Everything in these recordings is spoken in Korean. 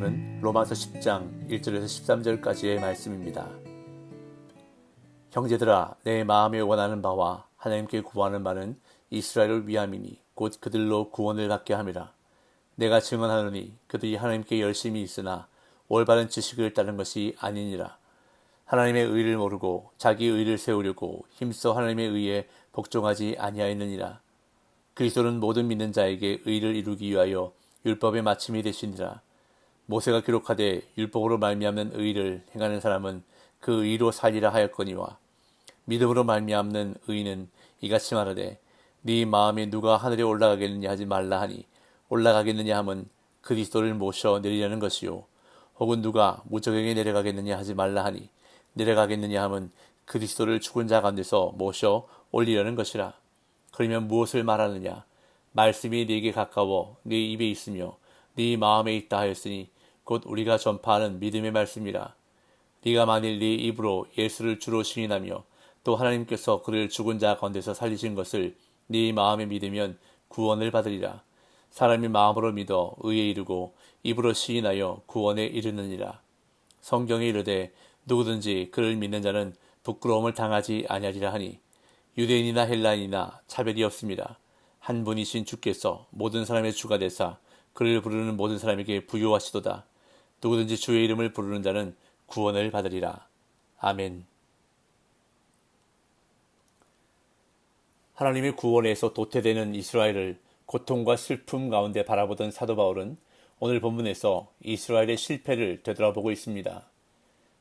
본문은 로마서 10장 1절에서 13절까지의 말씀입니다. 형제들아, 내 마음에 원하는 바와 하나님께 구하는 바는 이스라엘을 위함이니 곧 그들로 구원을 받게 함이라. 내가 증언하노니 그들이 하나님께 열심히 있으나 올바른 지식을 따른 것이 아니니라. 하나님의 의를 모르고 자기 의를 세우려고 힘써 하나님의 의에 복종하지 아니하였느니라. 그리스도는 모든 믿는 자에게 의를 이루기 위하여 율법의 마침이 되시니라. 모세가 기록하되 율법으로 말미암는 의를 행하는 사람은 그 의로 살리라 하였거니와 믿음으로 말미암는 의는 이같이 말하되 네 마음에 누가 하늘에 올라가겠느냐 하지 말라 하니 올라가겠느냐 함은 그리스도를 모셔 내리려는 것이요 혹은 누가 무저갱에 내려가겠느냐 하지 말라 하니 내려가겠느냐 함은 그리스도를 죽은 자 가운데서 모셔 올리려는 것이라. 그러면 무엇을 말하느냐? 말씀이 네게 가까워 네 입에 있으며 네 마음에 있다 하였으니 곧 우리가 전파하는 믿음의 말씀이라. 네가 만일 네 입으로 예수를 주로 시인하며 또 하나님께서 그를 죽은 자 가운데서 살리신 것을 네 마음에 믿으면 구원을 받으리라. 사람이 마음으로 믿어 의에 이르고 입으로 시인하여 구원에 이르느니라. 성경에 이르되 누구든지 그를 믿는 자는 부끄러움을 당하지 아니하리라 하니 유대인이나 헬라인이나 차별이 없습니다. 한 분이신 주께서 모든 사람의 주가 되사 그를 부르는 모든 사람에게 부요하시도다. 누구든지 주의 이름을 부르는 자는 구원을 받으리라. 아멘. 하나님의 구원에서 도태되는 이스라엘을 고통과 슬픔 가운데 바라보던 사도 바울은 오늘 본문에서 이스라엘의 실패를 되돌아보고 있습니다.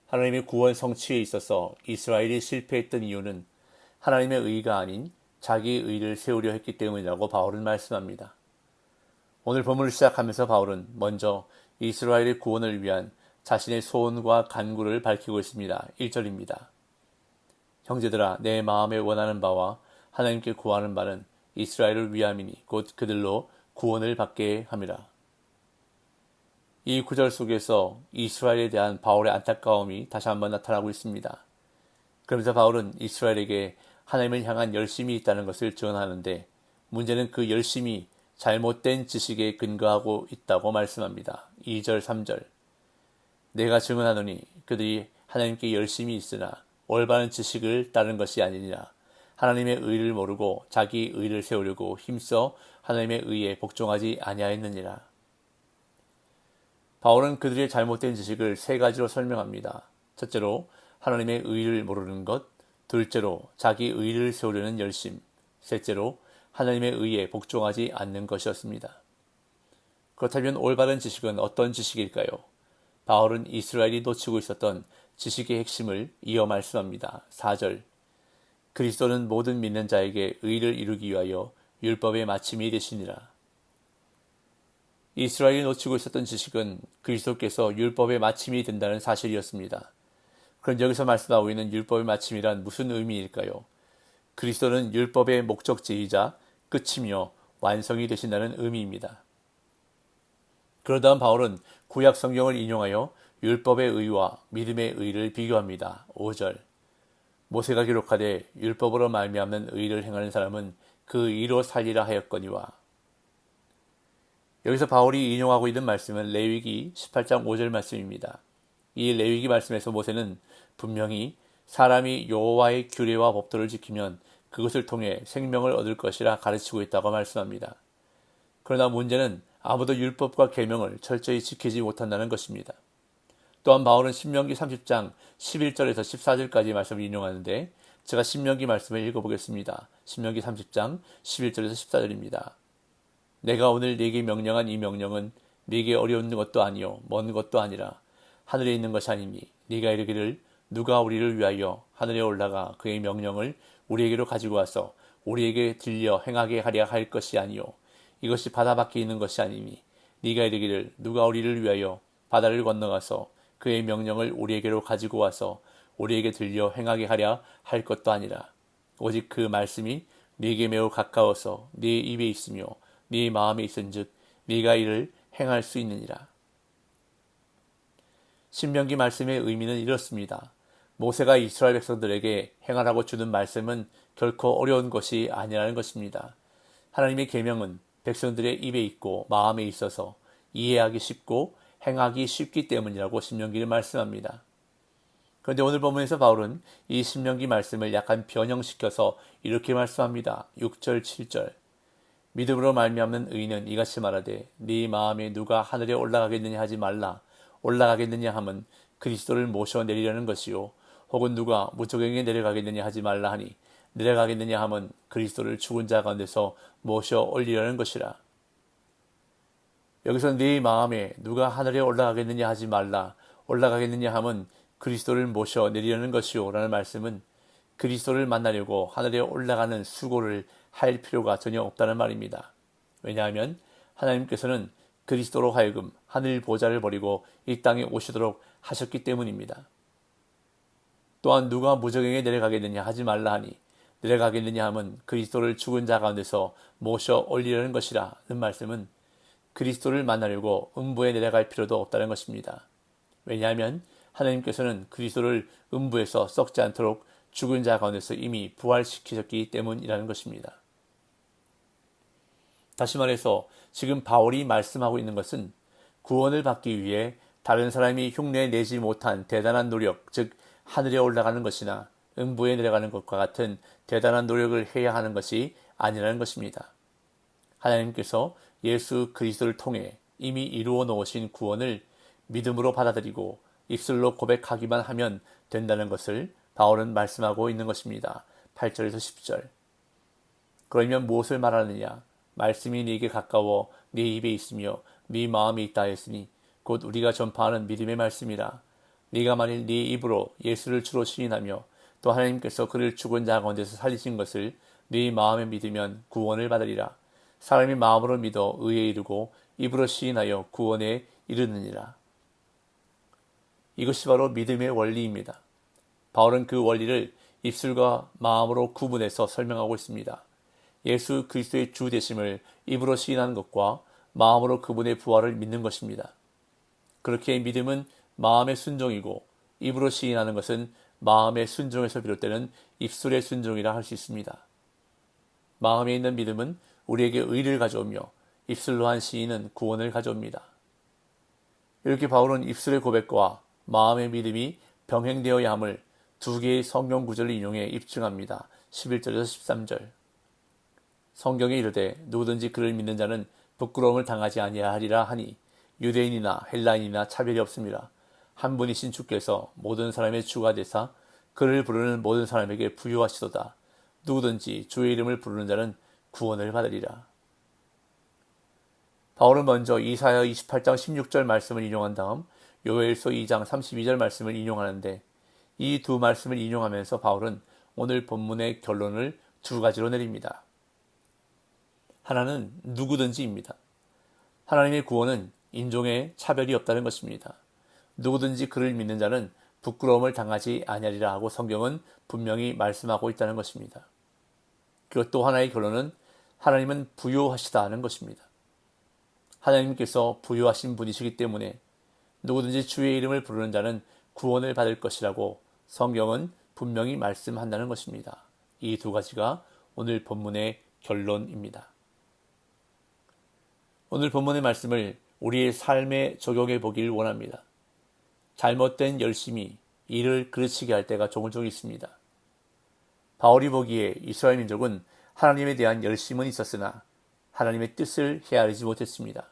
하나님의 구원 성취에 있어서 이스라엘이 실패했던 이유는 하나님의 의가 아닌 자기 의를 세우려 했기 때문이라고 바울은 말씀합니다. 오늘 본문을 시작하면서 바울은 먼저 이스라엘의 구원을 위한 자신의 소원과 간구를 밝히고 있습니다. 1절입니다. 형제들아, 내 마음에 원하는 바와 하나님께 구하는 바는 이스라엘을 위함이니 곧 그들로 구원을 받게 함이라. 이 구절 속에서 이스라엘에 대한 바울의 안타까움이 다시 한번 나타나고 있습니다. 그러면서 바울은 이스라엘에게 하나님을 향한 열심이 있다는 것을 증언하는데 문제는 그 열심이 잘못된 지식에 근거하고 있다고 말씀합니다. 2절, 3절. 내가 증언하노니 그들이 하나님께 열심이 있으나 올바른 지식을 따른 것이 아니니라. 하나님의 의를 모르고 자기 의를 세우려고 힘써 하나님의 의에 복종하지 아니하였느니라. 바울은 그들의 잘못된 지식을 세 가지로 설명합니다. 첫째로 하나님의 의를 모르는 것, 둘째로 자기 의를 세우려는 열심, 셋째로 하나님의 의에 복종하지 않는 것이었습니다. 그렇다면 올바른 지식은 어떤 지식일까요? 바울은 이스라엘이 놓치고 있었던 지식의 핵심을 이어 말씀합니다. 4절. 그리스도는 모든 믿는 자에게 의를 이루기 위하여 율법의 마침이 되시니라. 이스라엘이 놓치고 있었던 지식은 그리스도께서 율법의 마침이 된다는 사실이었습니다. 그럼 여기서 말씀하고 있는 율법의 마침이란 무슨 의미일까요? 그리스도는 율법의 목적지이자 끝이며 완성이 되신다는 의미입니다. 그러다음 바울은 구약 성경을 인용하여 율법의 의와 믿음의 의를 비교합니다. 5절. 모세가 기록하되 율법으로 말미암는 의를 행하는 사람은 그 의로 살리라 하였거니와. 여기서 바울이 인용하고 있는 말씀은 레위기 18장 5절 말씀입니다. 이 레위기 말씀에서 모세는 분명히 사람이 여호와의 규례와 법도를 지키면 그것을 통해 생명을 얻을 것이라 가르치고 있다고 말씀합니다. 그러나 문제는 아무도 율법과 계명을 철저히 지키지 못한다는 것입니다. 또한 바울은 신명기 30장 11절에서 14절까지 말씀을 인용하는데 제가 신명기 말씀을 읽어보겠습니다. 신명기 30장 11절에서 14절입니다. 내가 오늘 네게 명령한 이 명령은 네게 어려운 것도 아니요 먼 것도 아니라 하늘에 있는 것이 아니니 네가 이르기를 누가 우리를 위하여 하늘에 올라가 그의 명령을 우리에게로 가지고 와서 우리에게 들려 행하게 하려 할 것이 아니요 이것이 바다 밖에 있는 것이 아니니 네가 이르기를 누가 우리를 위하여 바다를 건너가서 그의 명령을 우리에게로 가지고 와서 우리에게 들려 행하게 하려 할 것도 아니라 오직 그 말씀이 네게 매우 가까워서 네 입에 있으며 네 마음에 있은즉 네가 이를 행할 수 있느니라. 신명기 말씀의 의미는 이렇습니다. 모세가 이스라엘 백성들에게 행하라고 주는 말씀은 결코 어려운 것이 아니라는 것입니다. 하나님의 계명은 백성들의 입에 있고 마음에 있어서 이해하기 쉽고 행하기 쉽기 때문이라고 신명기를 말씀합니다. 그런데 오늘 본문에서 바울은 이 신명기 말씀을 약간 변형시켜서 이렇게 말씀합니다. 6절 7절 믿음으로 말미암는 의인은 이같이 말하되 네 마음에 누가 하늘에 올라가겠느냐 하지 말라. 올라가겠느냐 함은 그리스도를 모셔 내리려는 것이요 혹은 누가 무저갱에 내려가겠느냐 하지 말라 하니 내려가겠느냐 함은 그리스도를 죽은 자 가운데서 모셔 올리려는 것이라. 여기서 네 마음에 누가 하늘에 올라가겠느냐 하지 말라. 올라가겠느냐 함은 그리스도를 모셔 내리려는 것이요 라는 말씀은 그리스도를 만나려고 하늘에 올라가는 수고를 할 필요가 전혀 없다는 말입니다. 왜냐하면 하나님께서는 그리스도로 하여금 하늘 보좌를 버리고 이 땅에 오시도록 하셨기 때문입니다. 또한 누가 무저갱에 내려가겠느냐 하지 말라 하니 내려가겠느냐 함은 그리스도를 죽은 자 가운데서 모셔 올리려는 것이라는 말씀은 그리스도를 만나려고 음부에 내려갈 필요도 없다는 것입니다. 왜냐하면 하나님께서는 그리스도를 음부에서 썩지 않도록 죽은 자 가운데서 이미 부활시키셨기 때문이라는 것입니다. 다시 말해서 지금 바울이 말씀하고 있는 것은 구원을 받기 위해 다른 사람이 흉내 내지 못한 대단한 노력, 즉 하늘에 올라가는 것이나 음부에 내려가는 것과 같은 대단한 노력을 해야 하는 것이 아니라는 것입니다. 하나님께서 예수 그리스도를 통해 이미 이루어 놓으신 구원을 믿음으로 받아들이고 입술로 고백하기만 하면 된다는 것을 바울은 말씀하고 있는 것입니다. 8절에서 10절. 그러면 무엇을 말하느냐? 말씀이 네게 가까워 네 입에 있으며 네 마음에 있다 했으니 곧 우리가 전파하는 믿음의 말씀이라. 네가 만일 네 입으로 예수를 주로 시인하며 또 하나님께서 그를 죽은 자 가운데서 살리신 것을 네 마음에 믿으면 구원을 받으리라. 사람이 마음으로 믿어 의에 이르고 입으로 시인하여 구원에 이르느니라. 이것이 바로 믿음의 원리입니다. 바울은 그 원리를 입술과 마음으로 구분해서 설명하고 있습니다. 예수 그리스도의 주 되심을 입으로 시인하는 것과 마음으로 그분의 부활을 믿는 것입니다. 그렇게 믿음은 마음의 순종이고 입으로 시인하는 것은 마음의 순종에서 비롯되는 입술의 순종이라 할 수 있습니다. 마음에 있는 믿음은 우리에게 의를 가져오며 입술로 한 시인은 구원을 가져옵니다. 이렇게 바울은 입술의 고백과 마음의 믿음이 병행되어야 함을 두 개의 성경 구절을 인용해 입증합니다. 11절에서 13절. 성경에 이르되 누구든지 그를 믿는 자는 부끄러움을 당하지 아니하리라 하니 유대인이나 헬라인이나 차별이 없습니다. 한 분이신 주께서 모든 사람의 주가 되사 그를 부르는 모든 사람에게 부유하시도다. 누구든지 주의 이름을 부르는 자는 구원을 받으리라. 바울은 먼저 이사야 28장 16절 말씀을 인용한 다음 요엘서 2장 32절 말씀을 인용하는데 이 두 말씀을 인용하면서 바울은 오늘 본문의 결론을 두 가지로 내립니다. 하나는 누구든지입니다. 하나님의 구원은 인종에 차별이 없다는 것입니다. 누구든지 그를 믿는 자는 부끄러움을 당하지 아니하리라 하고 성경은 분명히 말씀하고 있다는 것입니다. 그리고 또 하나의 결론은 하나님은 부유하시다는 것입니다. 하나님께서 부유하신 분이시기 때문에 누구든지 주의 이름을 부르는 자는 구원을 받을 것이라고 성경은 분명히 말씀한다는 것입니다. 이 두 가지가 오늘 본문의 결론입니다. 오늘 본문의 말씀을 우리의 삶에 적용해 보길 원합니다. 잘못된 열심이 일을 그르치게 할 때가 종종 있습니다. 바울이 보기에 이스라엘 민족은 하나님에 대한 열심은 있었으나 하나님의 뜻을 헤아리지 못했습니다.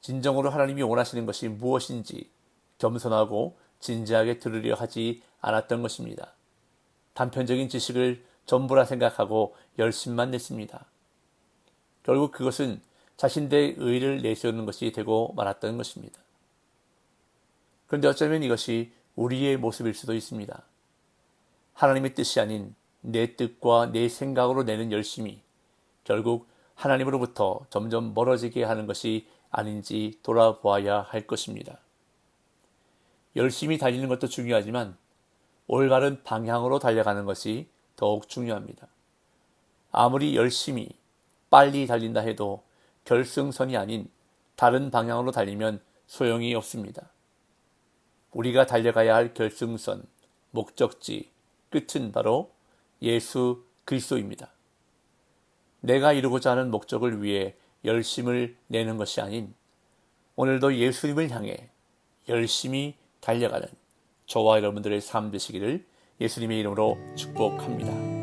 진정으로 하나님이 원하시는 것이 무엇인지 겸손하고 진지하게 들으려 하지 않았던 것입니다. 단편적인 지식을 전부라 생각하고 열심만 냈습니다. 결국 그것은 자신들의 의를 내세우는 것이 되고 말았던 것입니다. 그런데 어쩌면 이것이 우리의 모습일 수도 있습니다. 하나님의 뜻이 아닌 내 뜻과 내 생각으로 내는 열심이 결국 하나님으로부터 점점 멀어지게 하는 것이 아닌지 돌아보아야 할 것입니다. 열심히 달리는 것도 중요하지만 올바른 방향으로 달려가는 것이 더욱 중요합니다. 아무리 열심히 빨리 달린다 해도 결승선이 아닌 다른 방향으로 달리면 소용이 없습니다. 우리가 달려가야 할 결승선, 목적지, 끝은 바로 예수 그리스도입니다. 내가 이루고자 하는 목적을 위해 열심을 내는 것이 아닌 오늘도 예수님을 향해 열심히 달려가는 저와 여러분들의 삶 되시기를 예수님의 이름으로 축복합니다.